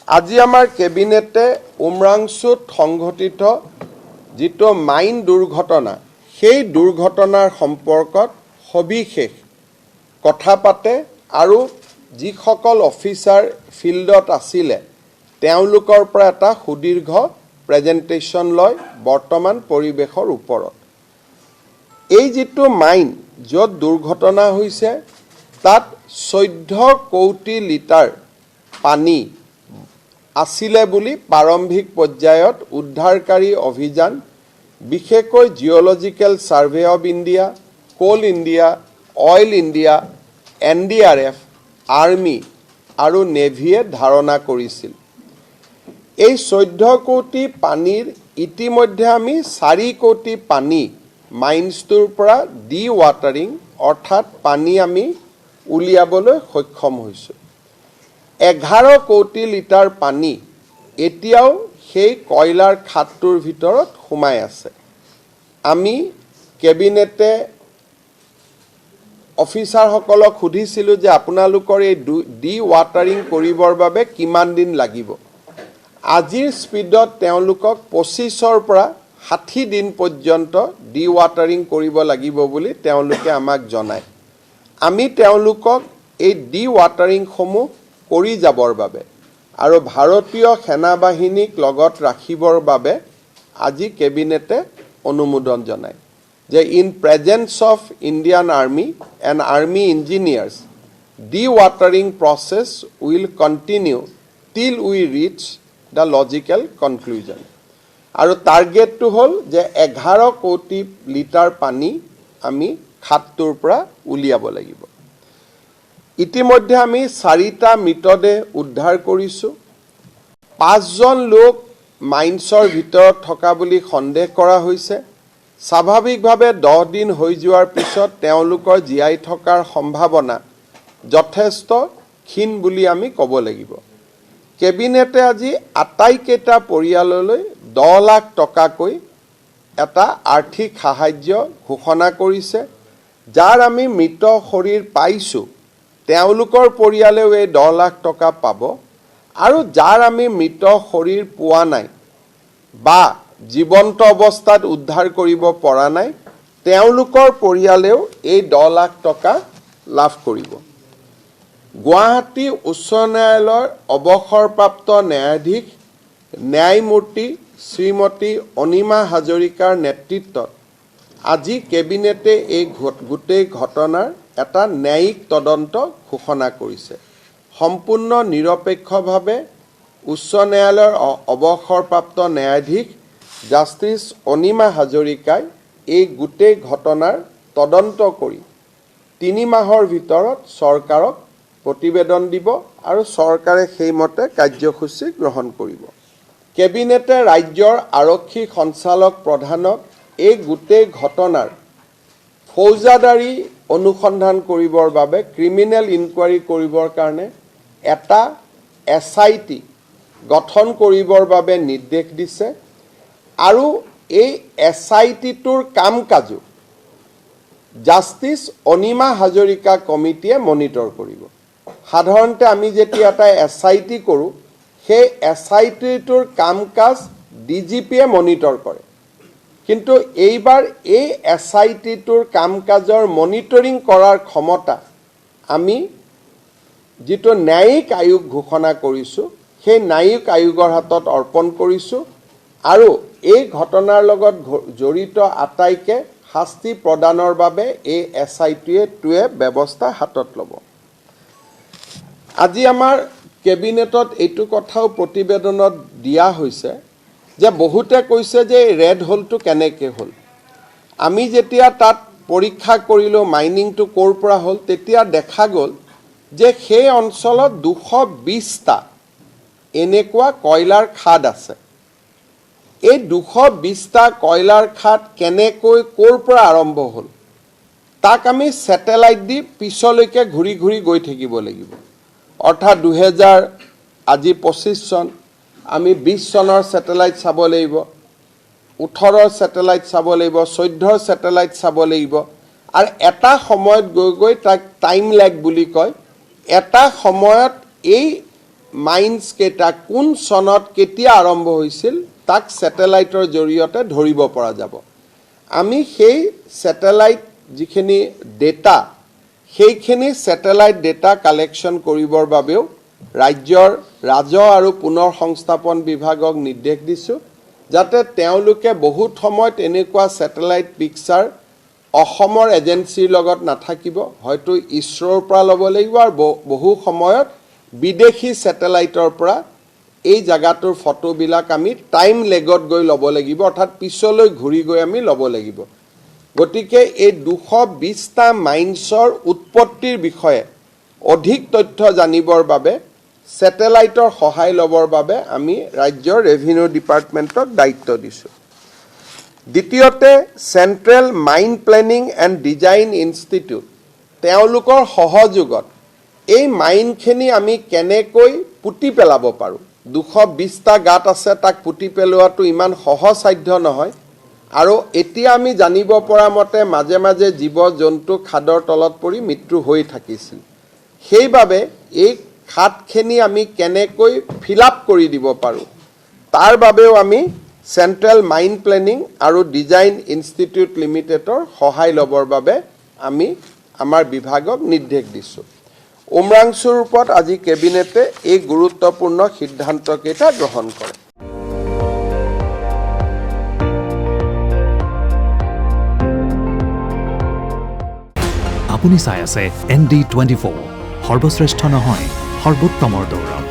আজি আমাৰ কেবিনেটে উমৰাংচুত সংঘটিত যিটো মাইন দুৰ্ঘটনা সেই দুৰ্ঘটনাৰ সম্পৰ্কত সবিশেষ কথা পাতে আৰু যিসকল অফিচাৰ ফিল্ডত আছিলে তেওঁলোকৰ পৰা এটা সুদীৰ্ঘ প্ৰেজেণ্টেশ্যন লয় বৰ্তমান পৰিৱেশৰ ওপৰত। এই যিটো মাইন য'ত দুৰ্ঘটনা হৈছে তাত 14 কোটি লিটাৰ পানী আছিলে বুলি প্ৰাৰম্ভিক পৰ্যায়ত উদ্ধাৰকাৰী অভিযান বিশেষকৈ geological survey of India, coal India, oil India, NDRF, army আৰু নেভিয়ে ধাৰণা কৰিছিল। এই 14 কোটি পানীৰ ইতিমধ্যে আমি 4 কোটি পানী মাইন্সটোৰ পৰা ডি ৱাটাৰিং অৰ্থাৎ পানী আমি উলিয়াবলৈ সক্ষম হৈছোঁ। 11 কোটি লিটাৰ পানী এতিয়াও সেই কয়লাৰ খাতটোৰ ভিতৰত সোমাই আছে। আমি কেবিনেটে অফিচাৰসকলক সুধিছিলোঁ যে আপোনালোকৰ এই ডি ৱাটাৰিং কৰিবৰ বাবে কিমান দিন লাগিব। আজিৰ স্পীডত তেওঁলোকক 25ৰ পৰা 60 দিন পৰ্যন্ত ডি ৱাটাৰিং কৰিব লাগিব বুলি তেওঁলোকে আমাক জনায়। আমি তেওঁলোকক এই ডি ৱাটাৰিংসমূহ কৰি যাবৰ বাবে আৰু ভাৰতীয় সেনাবাহিনীক লগত ৰাখিবৰ বাবে আজি কেবিনেটে অনুমোদন জনায় যে in presence of Indian army and army engineers D watering process will continue টিল উই ৰিচ দ্য লজিকেল কনক্লুজন। আৰু টাৰ্গেটটো হ'ল যে 11 কোটি লিটাৰ পানী আমি খাতটোৰ পৰা উলিয়াব লাগিব। ইতিমধ্যে আমি 4টা মৃতদেহ উদ্ধাৰ কৰিছোঁ। 5জন লোক মাইন্সৰ ভিতৰত থকা বুলি সন্দেহ কৰা হৈছে। স্বাভাৱিকভাৱে 10 দিন হৈ যোৱাৰ পিছত তেওঁলোকৰ জীয়াই থকাৰ সম্ভাৱনা যথেষ্ট ক্ষীণ বুলি আমি ক'ব লাগিব। কেবিনেটে আজি আটাইকেইটা পৰিয়াললৈ 10 লাখ টকাকৈ এটা আৰ্থিক সাহায্য ঘোষণা কৰিছে। যাৰ আমি মৃত শৰীৰ পাইছোঁ তেওঁলোকৰ পৰিয়ালেও এই 10 লাখ টকা পাব আৰু যাৰ আমি মৃত শৰীৰ পোৱা নাই বা জীৱন্ত অৱস্থাত উদ্ধাৰ কৰিব পৰা নাই তেওঁলোকৰ পৰিয়ালেও এই 10 লাখ টকা লাভ কৰিব। গুৱাহাটী উচ্চ ন্যায়ালয়ৰ অৱসৰপ্ৰাপ্ত ন্যায়াধীশ ন্যায়মূৰ্তি শ্ৰীমতী অনিমা হাজৰিকাৰ নেতৃত্বত আজি কেবিনেটে এই গোটেই ঘটনাৰ এটা ন্যায়িক তদন্ত ঘোষণা কৰিছে। সম্পূৰ্ণ নিৰপেক্ষভাৱে উচ্চ ন্যায়ালয়ৰ অৱসৰপ্ৰাপ্ত ন্যায়াধীশ জাষ্টিছ অনিমা হাজৰিকাই এই গোটেই ঘটনাৰ তদন্ত কৰি 3 মাহৰ ভিতৰত চৰকাৰক প্ৰতিবেদন দিব আৰু চৰকাৰে সেইমতে কাৰ্যসূচী গ্ৰহণ কৰিব। কেবিনেটে ৰাজ্যৰ আৰক্ষী সঞ্চালক প্ৰধানক এই গোটেই ঘটনাৰ ফৌজদাৰী অনুসন্ধান কৰিবৰ বাবে ক্ৰিমিনেল ইনকুৱাৰী কৰিবৰ কাৰণে এটা SIT গঠন কৰিবৰ বাবে নিৰ্দেশ দিছে আৰু এই SITটোৰ কাম কাজো জাষ্টিছ অনিমা হাজৰিকা কমিটিয়ে মনিটৰ কৰিব। সাধাৰণতে আমি যেতিয়া এটা SIT কৰোঁ সেই SITটোৰ কাম কাজ DGPয়ে মনিটৰ কৰে, কিন্তু এইবাৰ এই SITটোৰ কাম কাজৰ মনিটৰিং কৰাৰ ক্ষমতা আমি যিটো ন্যায়িক আয়োগ ঘোষণা কৰিছোঁ সেই ন্যায়িক আয়োগৰ হাতত অৰ্পণ কৰিছোঁ আৰু এই ঘটনাৰ লগত জড়িত আটাইকে শাস্তি প্ৰদানৰ বাবে এই SITটোৱে ব্যৱস্থা হাতত ল'ব। আজি আমাৰ কেবিনেটত এইটো কথাও প্ৰতিবেদনত দিয়া হৈছে যে বহুতে কৈছে যে ৰেড হোলটো কেনেকৈ হ'ল। আমি যেতিয়া তাত পৰীক্ষা কৰিলোঁ মাইনিংটো ক'ৰ পৰা হ'ল তেতিয়া দেখা গ'ল যে সেই অঞ্চলত 220টা এনেকুৱা কয়লাৰ খাদ আছে। এই 220টা কয়লাৰ খাদ কেনেকৈ ক'ৰ পৰা আৰম্ভ হ'ল তাক আমি ছেটেলাইট দি পিছলৈকে ঘূৰি ঘূৰি গৈ থাকিব লাগিব। অৰ্থাৎ 2000 আজি 25 চন আমি 20 চনৰ ছেটেলাইট চাব লাগিব, 18ৰ ছেটেলাইট চাব লাগিব, 14ৰ ছেটেলাইট চাব লাগিব আৰু এটা সময়ত গৈ গৈ তাক টাইম লেগ বুলি কয়। এটা সময়ত এই মাইন্স কেইটা কোন চনত কেতিয়া আৰম্ভ হৈছিল তাক স্যাটেলাইটৰ জৰিয়তে ধৰিব পৰা যাব। আমি সেই স্যাটেলাইট যিখিনি ডেটা সেইখিনি স্যাটেলাইট ডেটা কালেকশ্যন কৰিবৰ বাবেও ৰাজ্যৰ ৰাজহ আৰু পুনৰ সংস্থাপন বিভাগক নিৰ্দেশ দিছোঁ, যাতে তেওঁলোকে বহুত সময়ত এনেকুৱা স্যাটেলাইট পিকচাৰ অসমৰ এজেন্সিৰ লগত নাথাকিব, হয়তো ইছৰোৰ পৰা ল'ব লাগিব আৰু বহু সময়ত বিদেশী স্যাটেলাইটৰ পৰা এই জায়গাটোৰ ফটোবিলাক আমি টাইম লেগত গৈ ল'ব লাগিব, অৰ্থাৎ পিছলৈ ঘূৰি গৈ আমি ল'ব লাগিব। গতিকে এই 220টা মাইন্সৰ উৎপত্তিৰ বিষয়ে অধিক তথ্য জানিবৰ বাবে স্যাটেলাইটৰ সহায় ল'বৰ বাবে আমি ৰাজ্যৰ ৰেভিনিউ ডিপাৰ্টমেণ্টক দায়িত্ব দিছোঁ। দ্বিতীয়তে central mine planning and design institute, তেওঁলোকৰ সহযোগত এই মাইনখিনি আমি কেনেকৈ পুতি পেলাব পাৰোঁ। 220টা গাঁত আছে, তাক পুতি পেলোৱাটো ইমান সহজসাধ্য নহয়। আৰু এতিয়া আমি জানিব পৰা মতে মাজে মাজে জীৱ জন্তু খাদৰ তলত পৰি মৃত্যু হৈ থাকিছিল। সেইবাবে এই খাদখিনি আমি কেনেকৈ ফিল আপ কৰি দিব পাৰোঁ, তাৰ বাবেও আমি চেণ্ট্ৰেল মাইন প্লেনিং আৰু ডিজাইন ইনষ্টিটিউট লিমিটেডৰ সহায় ল'বৰ বাবে আমি আমাৰ বিভাগক নিৰ্দেশ দিছোঁ। উমৰাংচুৰ ওপৰত আজি কেবিনেটে এই গুৰুত্বপূৰ্ণ সিদ্ধান্তকেইটা গ্ৰহণ কৰে। আপুনি চাই আছে ND24, সৰ্বশ্ৰেষ্ঠ নহয় সৰ্বোত্তমৰ দৌৰ।